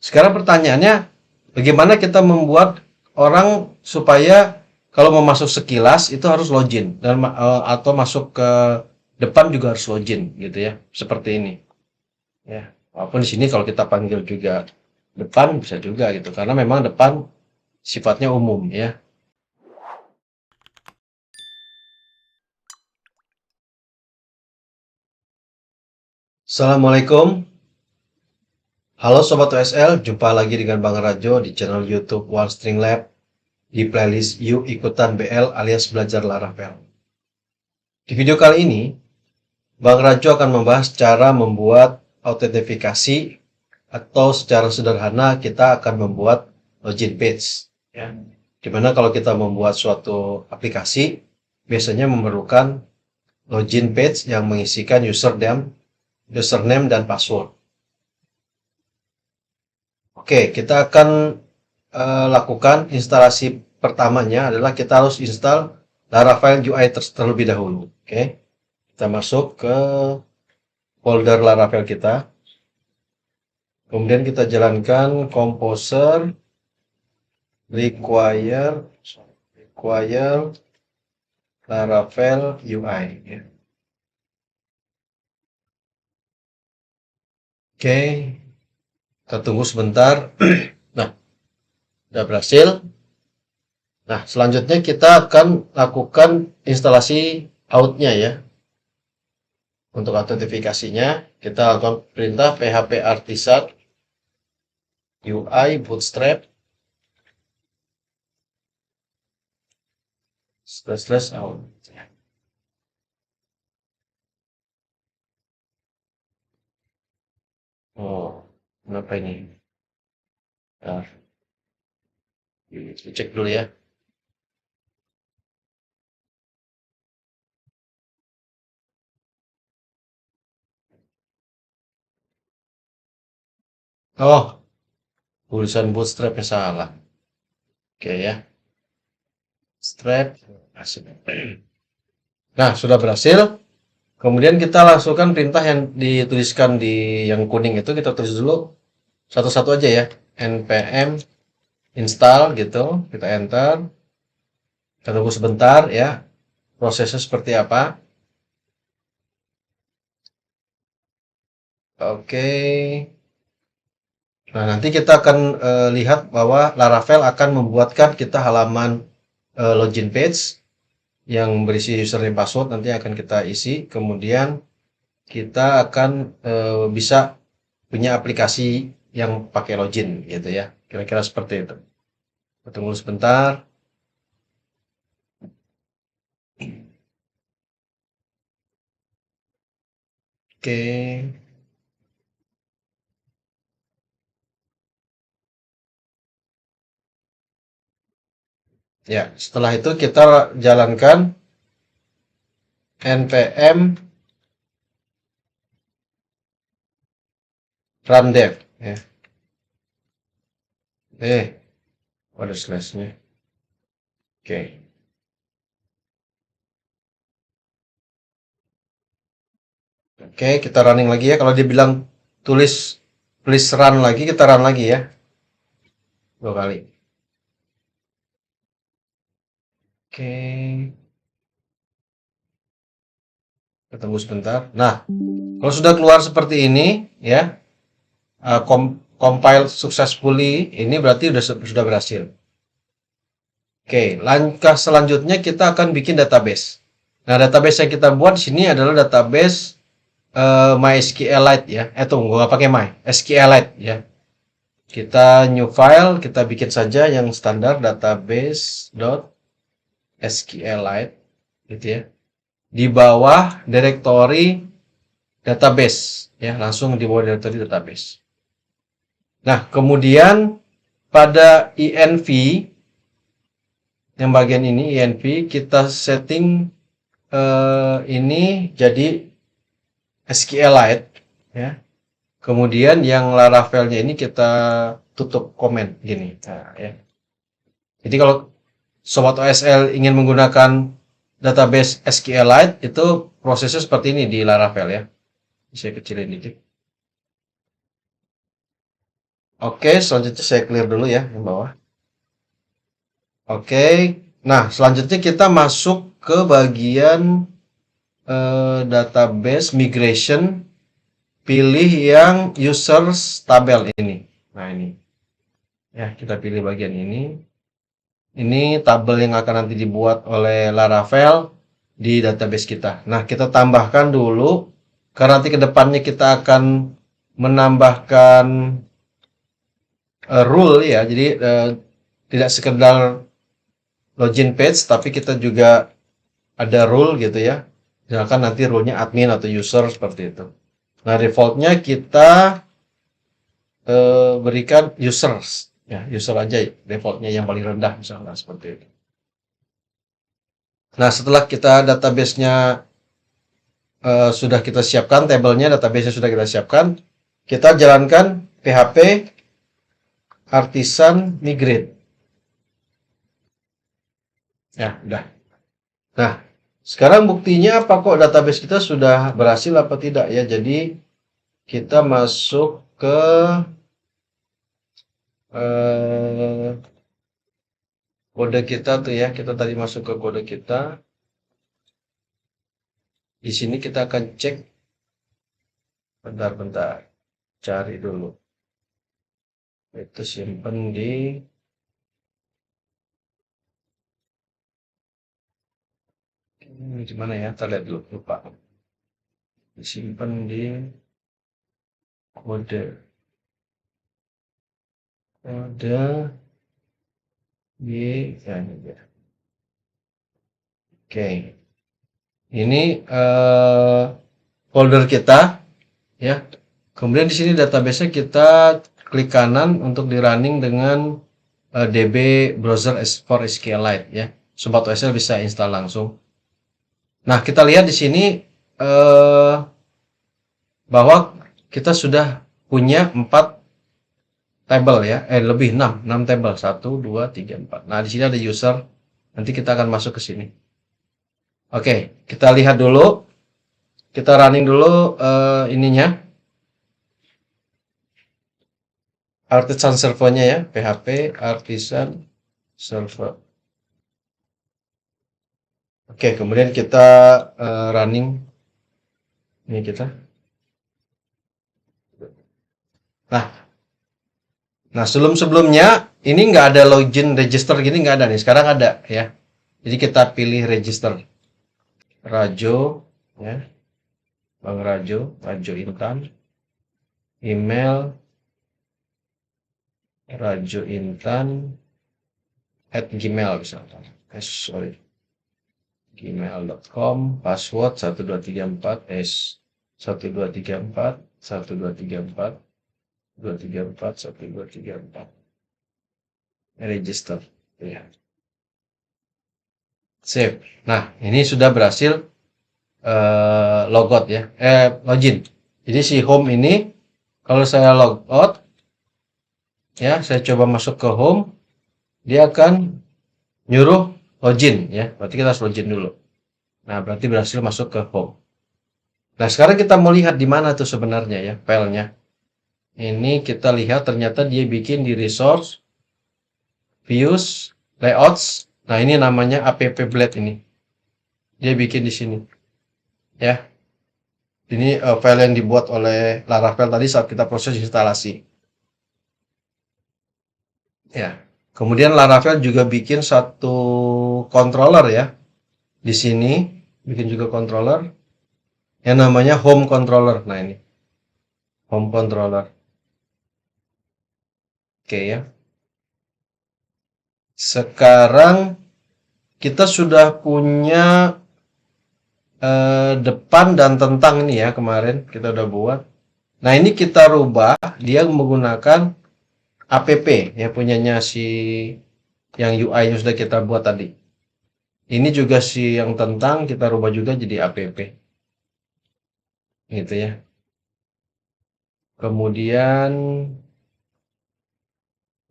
Sekarang pertanyaannya, bagaimana kita membuat orang supaya kalau mau masuk sekilas itu harus login dan atau masuk ke depan juga harus login gitu ya. Seperti ini ya. Walaupun di sini kalau kita panggil juga depan bisa juga gitu karena memang depan sifatnya umum ya. Assalamualaikum. Halo Sobat OSL, jumpa lagi dengan Bang Rajo di channel YouTube OneString Lab di playlist Yuk Ikutan BL alias Belajar Laravel. Di video kali ini, Bang Rajo akan membahas cara membuat autentifikasi atau secara sederhana kita akan membuat login page. Ya. Dimana kalau kita membuat suatu aplikasi, biasanya memerlukan login page yang mengisikan username dan password. Oke, kita akan lakukan instalasi pertamanya adalah kita harus install Laravel UI terlebih dahulu. Oke, kita masuk ke folder Laravel kita. Kemudian kita jalankan composer require Laravel UI. Ya. Oke, kita tunggu sebentar. Nah, sudah berhasil. Nah, selanjutnya kita akan lakukan instalasi out-nya ya. Untuk autentifikasinya, kita lakukan perintah php artisan UI bootstrap /out. Oh, kenapa ini? Nah, cek dulu ya. Oh, tulisan bootstrapnya salah. Oke ya, strap. Nah, sudah berhasil. Kemudian kita langsungkan perintah yang dituliskan di yang kuning itu kita tulis dulu satu-satu aja ya. npm install gitu, kita enter. Kita tunggu sebentar ya. Prosesnya seperti apa? Oke. Nah, nanti kita akan lihat bahwa Laravel akan membuatkan kita halaman login page yang berisi username password nanti akan kita isi. Kemudian kita akan bisa punya aplikasi yang pakai login gitu ya. Kira-kira seperti itu. Tunggu sebentar. Oke. Ya, setelah itu kita jalankan npm run dev ya. Ada slashnya. Oke. Oke, kita running lagi ya. Kalau dia bilang tulis please run lagi, kita run lagi ya. 2 kali. Oke. Kita tunggu sebentar. Nah, kalau sudah keluar seperti ini ya, compile successfully, ini berarti sudah berhasil. Oke, langkah selanjutnya kita akan bikin database. Nah, database yang kita buat di sini adalah database MySQLite ya. Tunggu, nggak pakai My, SQLite ya. Kita new file, kita bikin saja yang standar database.sqlite gitu ya. Di bawah directory database ya, langsung di bawah directory database. Nah, kemudian pada env yang bagian ini env kita setting ini jadi SQLite ya. Kemudian yang Laravelnya ini kita tutup komen gini. Nah, ya. Jadi kalau Sobat OSL ingin menggunakan database SQLite itu prosesnya seperti ini di Laravel ya. Saya kecilin dikit. Oke, selanjutnya saya clear dulu ya yang bawah. Oke. Nah, selanjutnya kita masuk ke bagian database migration, pilih yang users tabel ini. Nah, ini. Ya, kita pilih bagian ini. Ini tabel yang akan nanti dibuat oleh Laravel di database kita. Nah, kita tambahkan dulu karena nanti ke depannya kita akan menambahkan rule ya. Jadi tidak sekedar login page tapi kita juga ada rule gitu ya. Misalkan nanti rule-nya admin atau user seperti itu. Nah, defaultnya kita berikan users ya, user aja defaultnya yang paling rendah misalnya seperti itu. Nah, setelah kita database-nya sudah kita siapkan, tabelnya, database-nya sudah kita siapkan, kita jalankan PHP artisan migrate. Ya, udah. Nah, sekarang buktinya apa kok database kita sudah berhasil apa tidak ya. Jadi kita masuk ke eh, kode kita tuh ya. Kita tadi masuk ke kode kita. Di sini kita akan cek. Bentar-bentar. Cari dulu. Itu simpen di ini di mana ya? Kita lihat dulu, lupa. Disimpan di kode. Kode ya ini dia. Oke. Ini folder kita ya. Kemudian di sini database-nya kita klik kanan untuk di running dengan DB browser for SQLite ya. Sobat OSL bisa install langsung. Nah, kita lihat di sini bahwa kita sudah punya 4 table ya, lebih 6 table, 1, 2, 3, 4. Nah, di sini ada user, nanti kita akan masuk ke sini. Oke, kita lihat dulu, kita running dulu ininya, artisan servernya ya, PHP artisan server. Oke, kemudian kita running ini kita. Nah, sebelumnya ini nggak ada login register gini nggak ada nih. Sekarang ada ya. Jadi kita pilih register. Rajo ya, Bang Rajo, Rajo Intan. Email Rajo Intan @gmail misalkan. Sorry. gmail.com, password 1234 1234 1234 234 1234. Register ya. Save. Nah, ini sudah berhasil logout ya. Login. Jadi si home ini kalau saya logout ya, saya coba masuk ke home, dia akan nyuruh login ya. Berarti kita harus login dulu. Nah, berarti berhasil masuk ke home. Nah, sekarang kita mau lihat di mana tuh sebenarnya ya filenya. Ini kita lihat ternyata dia bikin di resource, views, layouts. Nah, ini namanya appblade ini. Dia bikin di sini. Ya. Ini file yang dibuat oleh Laravel tadi saat kita proses instalasi. Ya. Kemudian Laravel juga bikin satu controller ya. Di sini bikin juga controller yang namanya home controller. Nah, ini home controller. Oke ya. Sekarang kita sudah punya depan dan tentang ini ya, kemarin kita udah buat. Nah, ini kita rubah dia menggunakan app ya, punyanya si yang UI yang sudah kita buat tadi. Ini juga si yang tentang kita rubah juga jadi app. Gitu ya. Kemudian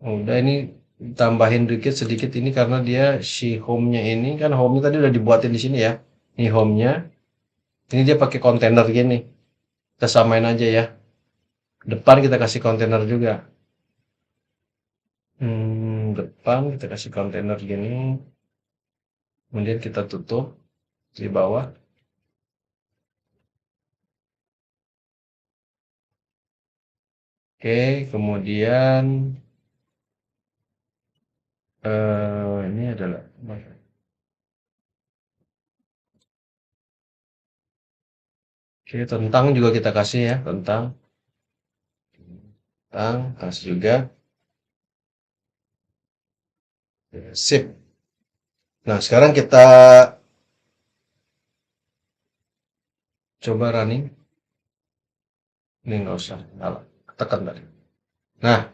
udah ini tambahin sedikit ini karena dia si home-nya ini kan home-nya tadi udah dibuatin di sini ya. Ini home-nya. Ini dia pakai kontainer gini. Kita samain aja ya. Depan kita kasih kontainer juga. Depan kita kasih kontainer gini, kemudian kita tutup di bawah. Oke, kemudian ini adalah oke, tentang juga kita kasih ya, tentang kasih juga. Sip. Nah, sekarang kita coba running. Ini nggak usah, nyala. Tekan tadi. Nah,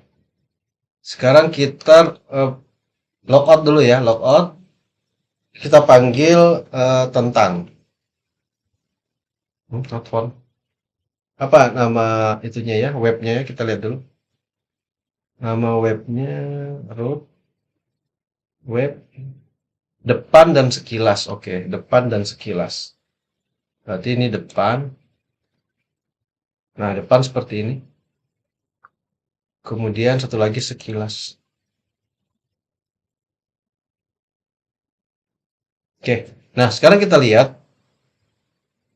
sekarang kita logout dulu ya, logout. Kita panggil tentang. Telepon. Apa nama itunya ya, webnya ya, kita lihat dulu. Nama webnya root web depan dan sekilas. Oke, depan dan sekilas. Berarti ini depan. Nah, depan seperti ini. Kemudian satu lagi sekilas. Oke. Nah, sekarang kita lihat.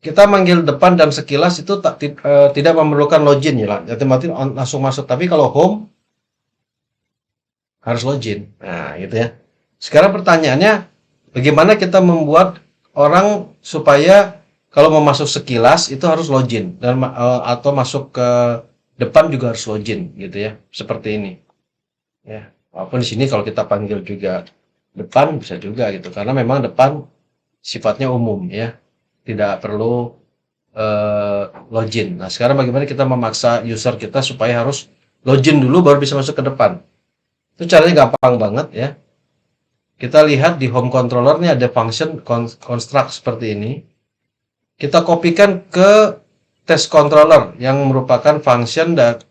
Kita manggil depan dan sekilas itu tidak memerlukan login ya. Jadi langsung masuk. Tapi kalau home harus login. Nah, gitu ya. Sekarang pertanyaannya, bagaimana kita membuat orang supaya kalau mau masuk sekilas itu harus login dan atau masuk ke depan juga harus login gitu ya. Seperti ini. Ya. Walaupun di sini kalau kita panggil juga depan bisa juga gitu karena memang depan sifatnya umum ya. Tidak perlu login. Nah, sekarang bagaimana kita memaksa user kita supaya harus login dulu baru bisa masuk ke depan. Itu caranya gampang banget ya. Kita lihat di home controller ini ada function construct seperti ini. Kita kopikan ke test controller yang merupakan function dan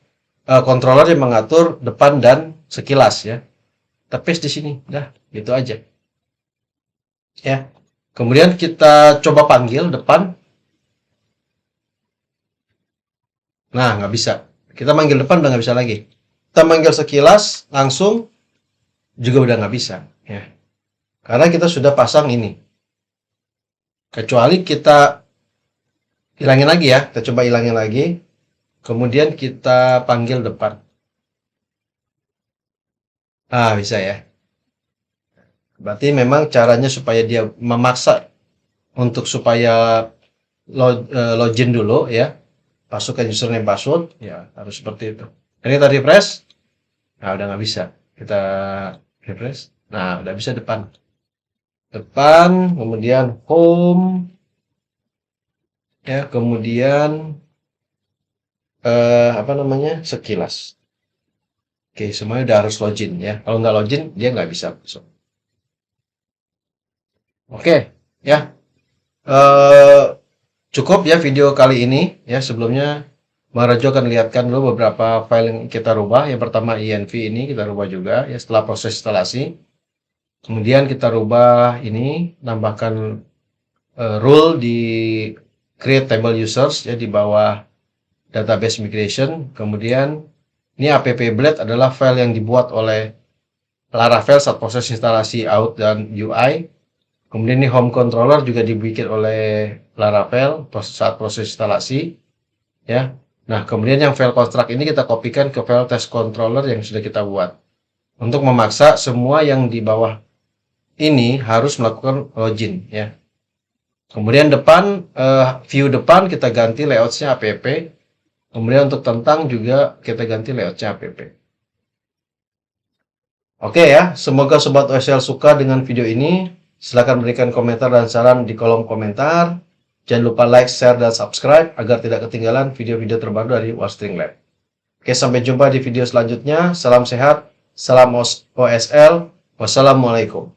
controller yang mengatur depan dan sekilas ya. Kita paste di sini, dah, gitu aja. Ya. Kemudian kita coba panggil depan. Nah, nggak bisa. Kita manggil depan udah nggak bisa lagi. Kita manggil sekilas langsung juga udah nggak bisa. Ya. Karena kita sudah pasang ini. Kecuali kita hilangin lagi ya. Kita coba hilangin lagi. Kemudian kita panggil depan. Ah, bisa ya. Berarti memang caranya supaya dia memaksa untuk supaya login dulu ya. Masukkan username password ya harus seperti itu. Ini kita refresh. Nah, udah nggak bisa. Kita refresh. Nah, udah bisa depan. Depan, kemudian home. Ya, kemudian apa namanya? Sekilas. Oke, semuanya udah harus login ya. Kalau nggak login, dia nggak bisa masuk. Oke, ya. Cukup ya video kali ini ya. Sebelumnya Bang Rajo akan lihatkan dulu beberapa file yang kita rubah. Yang pertama env ini kita rubah juga ya setelah proses instalasi. Kemudian kita rubah ini, nambahkan rule di create table users ya di bawah database migration. Kemudian ini app-blade adalah file yang dibuat oleh Laravel saat proses instalasi out dan UI. Kemudian ini home controller juga dibikin oleh Laravel saat proses instalasi ya. Nah, kemudian yang file construct ini kita kopikan ke file test controller yang sudah kita buat. Untuk memaksa semua yang di bawah ini harus melakukan login ya. Kemudian depan view depan kita ganti layoutnya app. Kemudian untuk tentang juga kita ganti layoutnya app. Oke ya, semoga Sobat OSL suka dengan video ini. Silahkan berikan komentar dan saran di kolom komentar. Jangan lupa like, share, dan subscribe agar tidak ketinggalan video-video terbaru dari Warstring Lab. Oke, sampai jumpa di video selanjutnya. Salam sehat, salam OSL, wassalamualaikum.